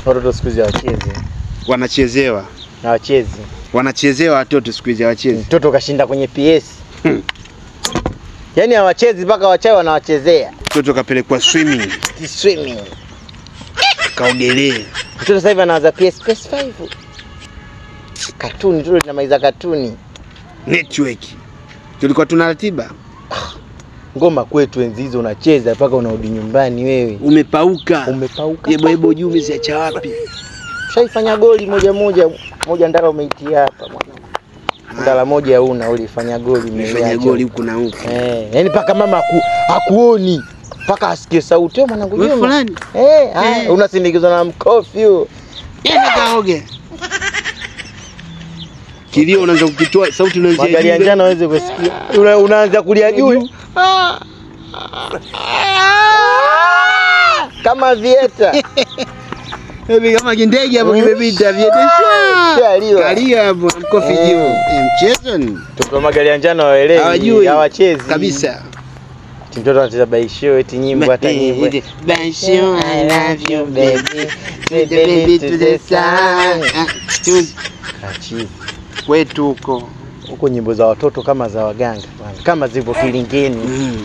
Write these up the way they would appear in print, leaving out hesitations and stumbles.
Watoto siku hizi hawachezi. Wanachezewa. Hawachezi. Wanachezewa watoto siku hizi hawachezi. Mtoto kashinda kwenye PS. Yaani hawachezi mpaka wachawi wanawachezea. Mtoto kapelekwa swimming. Swimming. Kaogelee. Mtoto sasa hivi anaanza PS5. Katuni tu tunamaliza katuni. Network. Tulikuwa tuna ratiba. Ngoma kwetu enzi hizo unacheza mpaka unarudi nyumbani wewe. Umepauka. Umepauka. Yebo juu umeziacha wapi? Ushaifanya goli moja ndara umeitia hapa mwanangu. Ndala moja una ulifanya goli umefanya goli huko na huko. Yaani paka mama hakuoni. Paka asikie sauti mwanangu Juma. Wewe fulani? Unasindikizwa na mkofi huo. Yeye kaoge. Kilio unaanza kukitoa sauti unaanza Magari ya njano waweze kusikia. Unaanza kulia juu. Kama vieta. Hivi kama kindege hapo kimepita vieta. Kalia hapo mkofi juu. Mchezo ni. Tuko magari ya njano waelewi. Hawachezi kabisa. Mtoto anacheza baisho eti nyimbo hata nyimbo. Baisho I love you baby. Baby to the sun. Achieve. Kwetu huko nyimbo za watoto kama za waganga kama zipo Kilingeni.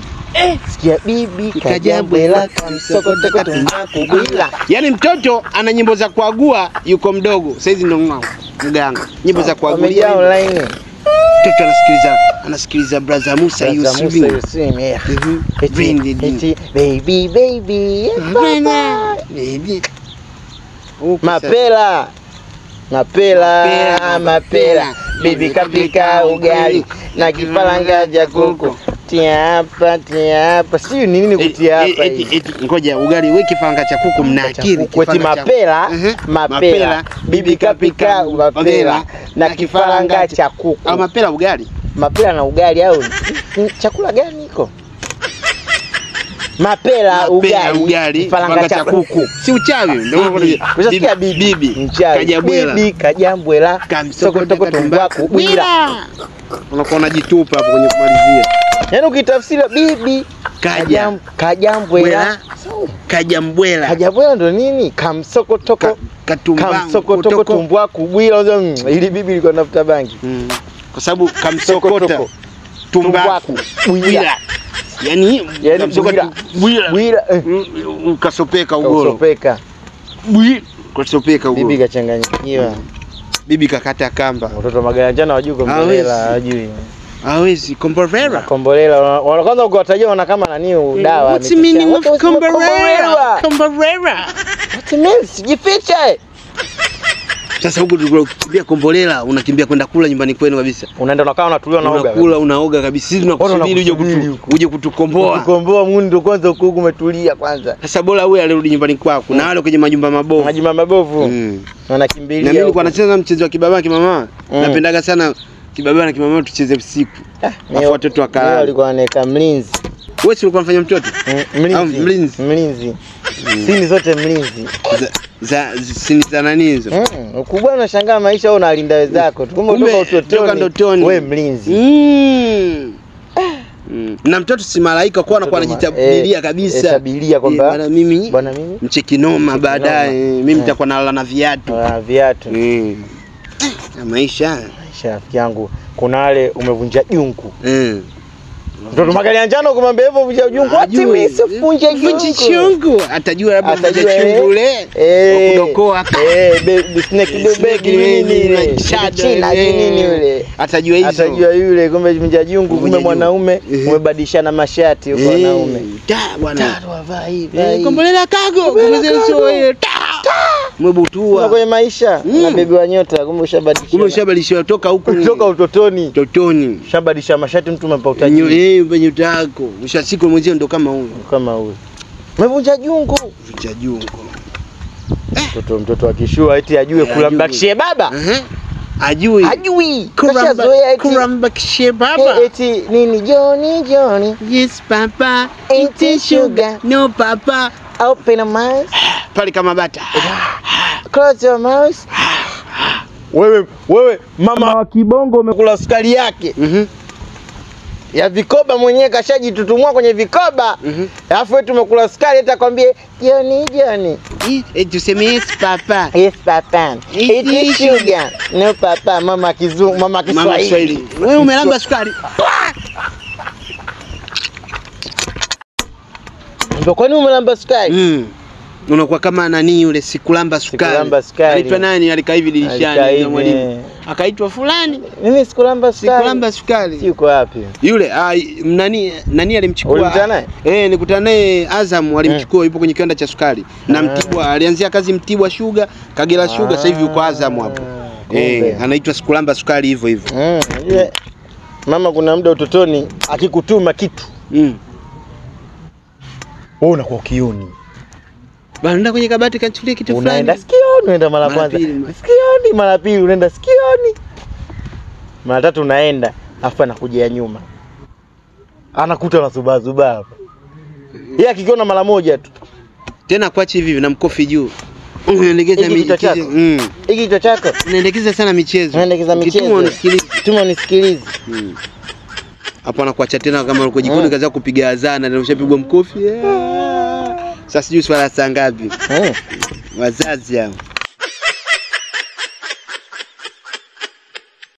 Sikia bibi kajambwela kamsokoteko tumakubila. Yaani mtoto ana nyimbo za kuagua yuko mdogo. Saizi ndo mganga. Nyimbo za kuagulia online. Mtoto anasikiliza brother Musa Yusuf. Baby baby. Baby. Mapela. Bibi kapika ugali na kipalanga cha kuku. Tia hapa. Sio nini kutia hapa hivi. Ngoja ugali wewe kipalanga cha kuku mna akili. Kweti mapela. Bibi kapika mapela na kipalanga cha kuku. Au mapela ugali? Mapela na ugali au chakula gani iko? Mapela ugali kipalanga cha kuku. Si uchawi ndio unasikia bibi kajambwela kamsokotoko tumbako bwira. Unakuwa unajitupa hapo kwenye kumalizia. Yaani ukitafsiri bibi kajambwela ndo nini? Kamsokotoko tumbako bwira. Ili bibi ilikuwa nafuta bangi. Kwa sababu kamsokota tumbako bwira. Yaani bwira ukasopeka ugoro. Kasopeka ugoro. Bibi kachanganyikiwa. Bibi kakata kamba. Watoto magari njano wajui kombolela hawajui. Hawezi kombolela. Kwanza ukiwatajia wana kama nani dawa. What's the meaning of kombolela? What means? Jifiche. Sasa huko tukikimbia kombolela unakimbia kwenda kula nyumbani kwenu kabisa. Unaenda unakaa unatulia unaoga. Unakula unaoga kabisa. Sisi tunakusubiri uje kutukomboa. Kukomboa mundo kwanza huko umetulia kwanza. Sasa bora wewe alirudi nyumbani kwako na wale kwenye majumba mabovu. Majumba mabovu. Wanakimbilia. Na mimi nilikuwa nacheza mchezo wa kibaba kimama. Napendaga sana kibaba na kimama tucheze usiku. Afu watoto wakalala. Walikuwa wanaweka mlinzi. Wewe si ulikuwa unafanya mtoto? Mlinzi. Sini zote mlinzi. Sini za nani hizo? Ukubwa unashangaa maisha wewe unalinda wenzako. Kumbe utoka ndotoni. Wewe mlinzi. Na mtoto si malaika kwa anakuwa anajitabiria kabisa. Tabiria kwamba bwana mimi mcheki noma baadaye mimi nitakuwa nalala na viatu. Viatu. Na maisha yangu kuna wale umevunja jungu. Mtoto magari ya njano kumwambia hivyo vunja jungu. Ati mimi sivunje jungu. Atajua labda vunja chungu le. Kudokoa. Snake bag nini? China nini yule? Atajua hizo. Atajua yule kumbe vunja jungu kumbe mwanaume umebadilishana mashati huko wanaume. Bwana. Wavaa hivi. Kombolela kago. Kumbe sio ile. Mwebutua. Kwenye maisha na bibi wa nyota kumbe ushabadilisha. Kumbe ushabadilisha toka huko. Kutoka utotoni. Ushabadilisha mashati mtu umempa utajiri. Venye utako. Mshasiku mwenzio ndo kama huyo. Umevunja jungu. Mtoto akishua eti ajue kulambakishie baba. Ajui. Kulambakishie baba. Eti nini Johnny. Yes papa. Eat sugar. No papa. Open your mouth. Pale kama bata. Close your mouth. Wewe mama wa kibongo umekula sukari yake. ya vikoba mwenyewe kashajitutumua kwenye vikoba. Alafu wewe tumekula sukari hata kwambie Joni. Tuseme yes papa. Yes papa. It is sugar. No papa, mama kizungu, mama Kiswahili. Wewe umelamba sukari. Ndio kwani umelamba sukari? Unakuwa kama nani yule sikulamba sukari. Alitwa nani alikaa hivi dirishani na mwalimu. Akaitwa fulani. Mimi sikulamba sukari. Sikulamba sukari. Yuko wapi? Yule nani alimchukua? Ulikutana naye? Nikutana naye Azam alimchukua yupo kwenye kiwanda cha sukari. Na Mtibwa alianzia kazi Mtibwa Sugar, Kagera Sugar, sasa hivi yuko Azam hapo. Anaitwa sikulamba sukari hivyo hivyo. Mama kuna muda utotoni akikutuma kitu. Wewe unakuwa kioni. Bana kwenye kabati kachukulia kitu fulani. Unaenda sikioni, unaenda mara kwanza. Sikioni, mara pili unaenda sikioni. Mara tatu unaenda, afa anakuja nyuma. Anakuta unasubazuba hapa. Yeye akikiona mara moja tu. Tena kuachi hivi na mkofi juu. Unaendekeza michezo. Hiki kichwa chako. Unaendekeza sana michezo. Unaendekeza michezo. Tuma nisikilize. Hapo anakuacha tena kama uko jikoni kaza kupiga azana na ushapigwa mkofi. Sasa sijui swala saa ngapi. Wazazi hao.